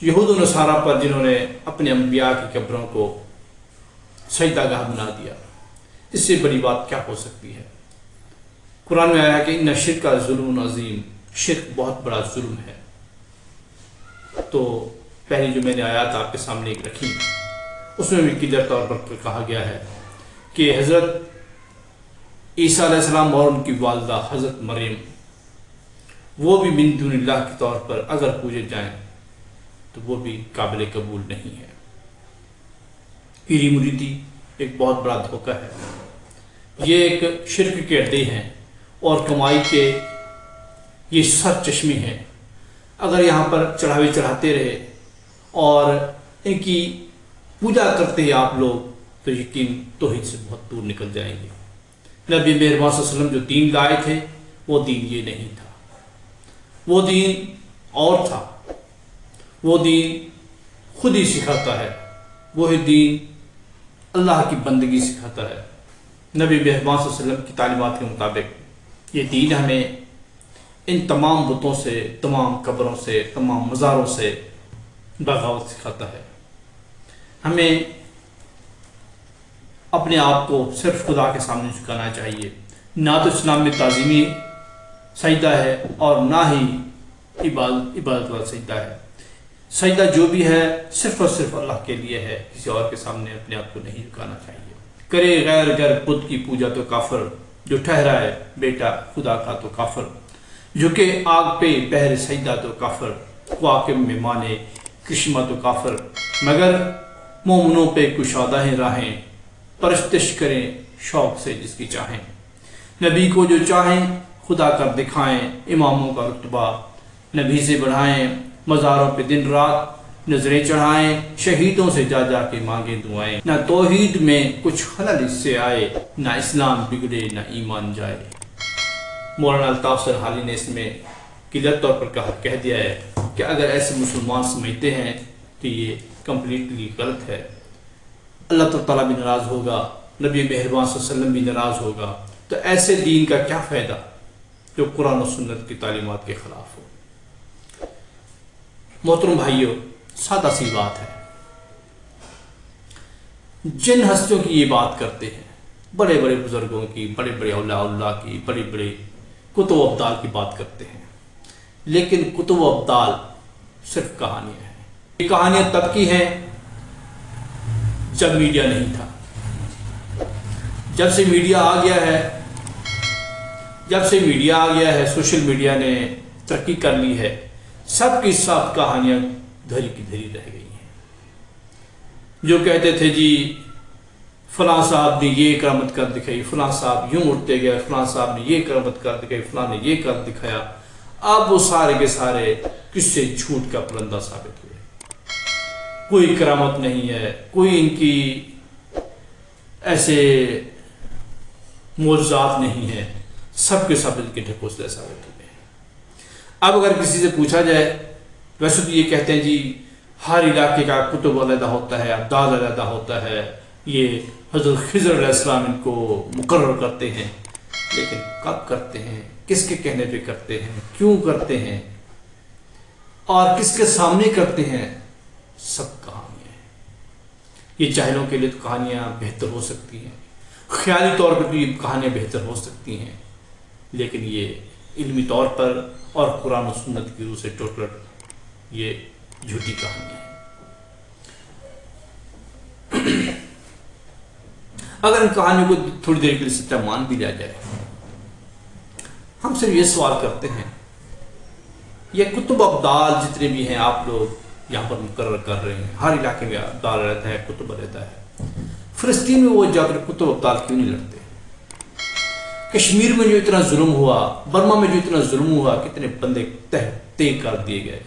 یہود و نصارہ پر جنہوں نے اپنے انبیاء کی قبروں کو سجدہ گاہ بنا دیا، اس سے بڑی بات کیا ہو سکتی ہے؟ قرآن میں آیا کہ ان شرک ظلم عظیم، شرک بہت بڑا ظلم ہے۔ تو پہلی جو میں نے آیات آپ کے سامنے ایک رکھی، اس میں بھی کلیئر طور پر کہا گیا ہے کہ حضرت عیسیٰ علیہ السلام اور ان کی والدہ حضرت مریم وہ بھی من دون اللہ کے طور پر اگر پوجے جائیں تو وہ بھی قابل قبول نہیں ہے۔ پیری مریدی ایک بہت بڑا دھوکہ ہے، یہ ایک شرک کے اڈے ہیں اور کمائی کے یہ سر چشمے ہیں۔ اگر یہاں پر چڑھاوے چڑھاتے رہے اور ان کی پوجا کرتے ہیں آپ لوگ تو یقین توحید سے بہت دور نکل جائیں گے۔ نبی مہربان صلی اللہ علیہ وسلم جو دین لائے تھے وہ دین یہ نہیں تھا، وہ دین اور تھا، وہ دین خود ہی سکھاتا ہے، وہی دین اللہ کی بندگی سکھاتا ہے۔ نبی مہربان صلی اللہ علیہ وسلم کی تعلیمات کے مطابق یہ دین ہمیں ان تمام بتوں سے، تمام قبروں سے، تمام مزاروں سے بغاوت سکھاتا ہے۔ ہمیں اپنے آپ کو صرف خدا کے سامنے جھکانا چاہیے، نہ تو اسلام میں تعظیمی سجدہ ہے اور نہ ہی عبادت والا سجدہ ہے۔ سجدہ جو بھی ہے صرف اور صرف اللہ کے لیے ہے، کسی اور کے سامنے اپنے آپ کو نہیں جھکانا چاہیے۔ کرے غیر گر بت کی پوجا تو کافر، جو ٹھہرائے بیٹا خدا کا تو کافر، جھکے آگ پہ پہر سجدہ تو کافر، واقم میں مانے کرشمہ تو کافر، مگر مومنوں پہ کشادہ ہیں راہیں، پرستش کریں شوق سے جس کی چاہیں، نبی کو جو چاہیں خدا کر دکھائیں، اماموں کا رتبہ نبی سے بڑھائیں، مزاروں پہ دن رات نظریں چڑھائیں، شہیدوں سے جا جا کے مانگیں دعائیں، نہ توحید میں کچھ خلل اس سے آئے، نہ اسلام بگڑے نہ ایمان جائے۔ مولانا الطاف سرحالی نے اس میں کلیئر طور پر کہہ دیا ہے کہ اگر ایسے مسلمان سمجھتے ہیں تو یہ کمپلیٹلی غلط ہے، اللہ تعالیٰ بھی ناراض ہوگا، نبی مہربان صلی اللہ علیہ وسلم بھی ناراض ہوگا، تو ایسے دین کا کیا فائدہ جو قرآن و سنت کی تعلیمات کے خلاف ہو۔ محترم بھائیوں، سادہ سی بات ہے، جن ہستیوں کی یہ بات کرتے ہیں، بڑے بڑے بزرگوں کی، بڑے بڑے اولیاء اللہ کی، بڑے بڑے کتب و ابدال کی بات کرتے ہیں، لیکن کتب و ابدال صرف کہانیاں ہیں۔ یہ کہانیاں تب کی ہیں جب میڈیا نہیں تھا۔ جب سے میڈیا آ گیا ہے، سوشل میڈیا نے ترقی کر لی ہے، سب کی سب کہانیاں دھری کی دھری رہ گئی ہیں۔ جو کہتے تھے جی فلاں صاحب نے یہ کرامت کر دکھائی، فلاں صاحب یوں اٹھتے گئے، فلاں صاحب نے یہ کرامت کر دکھائی، فلاں نے یہ کر دکھایا، اب وہ سارے کے سارے کس سے جھوٹ کا پرندہ ثابت ہوئے۔ کوئی کرامت نہیں ہے، کوئی ان کی ایسے معجزات نہیں ہے، سب کے سب ان کے ڈھکوسلے ثابت ہوئے ہیں۔ اب اگر کسی سے پوچھا جائے، ویسے تو یہ کہتے ہیں جی ہر علاقے کا کتب علیحدہ ہوتا ہے، ابدال علیحدہ ہوتا ہے، یہ حضرت خضر علیہ السلام ان کو مقرر کرتے ہیں، لیکن کب کرتے ہیں، کس کے کہنے پہ کرتے ہیں، کیوں کرتے ہیں اور کس کے سامنے کرتے ہیں، سب کہانیاں ہیں۔ یہ جاہلوں کے لیے تو کہانیاں بہتر ہو سکتی ہیں، خیالی طور پر بھی یہ کہانیاں بہتر ہو سکتی ہیں، لیکن یہ علمی طور پر اور قرآن و سنت کی روح سے ٹوٹل یہ جھوٹی کہانیاں ہیں۔ اگر ان کہانیوں کو تھوڑی دیر کے لیے سچا مان بھی لیا جائے، ہم صرف یہ سوال کرتے ہیں، یہ کتب ابدال جتنے بھی ہیں آپ لوگ یہاں پر مقرر کر رہے ہیں، ہر علاقے میں ابدال رہتا ہے، کتب رہتا ہے، فلسطین میں وہ جا کر کتب ابدال کیوں نہیں لڑتے؟ کشمیر میں جو اتنا ظلم ہوا، برما میں جو اتنا ظلم ہوا، کتنے بندے تہ کر دیے گئے،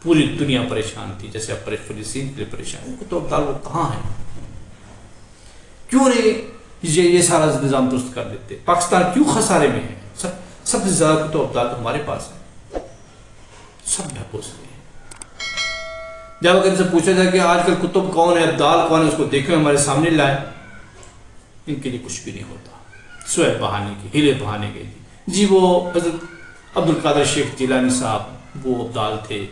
پوری دنیا پریشان تھی، جیسے اب فلسطین کے لیے پریشان، کتب ابدال وہ کہاں ہیں؟ کیوں نہیں یہ سارا نظام درست کر دیتے؟ پاکستان کیوں خسارے میں ہے؟ سب سے زیادہ کتب ابدال تو ہمارے پاس ہے، سب ڈھکوسلے ہیں۔ جب اگر ان سے پوچھا جائے کہ آج کل کتب کون ہے، ابدال کون ہے، اس کو دیکھیں ہمارے سامنے لائیں، ان کے لیے کچھ بھی نہیں ہوتا، سوئے بہانے کے، ہیلے بہانے کے جی وہ حضرت عبد القادر شیخ جیلانی صاحب وہ ابدال تھے،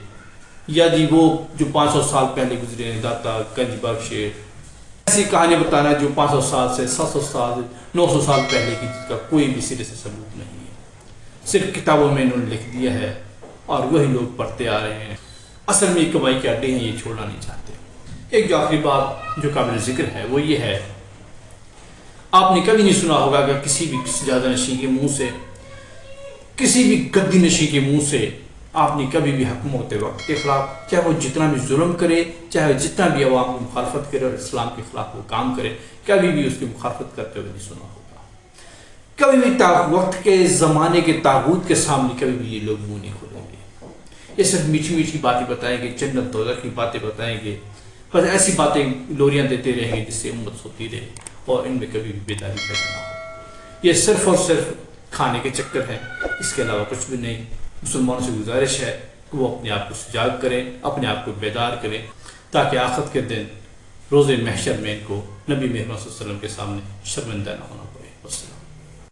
یا جی وہ جو 500 سال پہلے گزرے ہیں داتا گنج بخش، ایسی کہانی بتانا جو 500 سال سے 700 سال سے 900 سال پہلے کی، جس کا کوئی بھی سرے سے ثبوت نہیں ہے، صرف کتابوں میں انہوں نے لکھ دیا ہے اور وہی لوگ پڑھتے آ رہے ہیں۔ اصل میں یہ کمائی کے اڈے ہیں، یہ چھوڑنا نہیں چاہتے۔ ایک جو آخری بات جو قابل ذکر ہے وہ یہ ہے، آپ نے کبھی نہیں سنا ہوگا کہ کسی بھی سجادہ نشین کے منہ سے، کسی بھی گدی نشین کے منہ سے آپ نے کبھی بھی حکومت وقت کے خلاف، چاہے وہ جتنا بھی ظلم کرے، چاہے جتنا بھی عوام کی مخالفت کرے اور اسلام کے خلاف وہ کام کرے، کبھی بھی اس کی مخالفت کرتے ہوئے نہیں سنا ہوگا۔ کبھی بھی وقت کے زمانے کے طاغوت کے سامنے کبھی بھی یہ لوگ منہ نہیں کھولیں گے۔ یہ صرف میٹھی میٹھی باتیں بتائیں گے، جنت دوزخ کی باتیں بتائیں گے، بس ایسی باتیں لوریاں دیتے رہیں گے جس سے امت سوتی رہے اور ان میں کبھی بھی بیداری پیدا نہ ہو۔ یہ صرف اور صرف کھانے کے چکر ہے، اس کے علاوہ کچھ بھی نہیں۔ مسلمانوں سے گزارش ہے کہ وہ اپنے آپ کو سجاگ کریں، اپنے آپ کو بیدار کریں، تاکہ آخرت کے دن روز محشر میں ان کو نبی محمد صلی اللہ علیہ وسلم کے سامنے شرمندہ نہ ہونا پڑے۔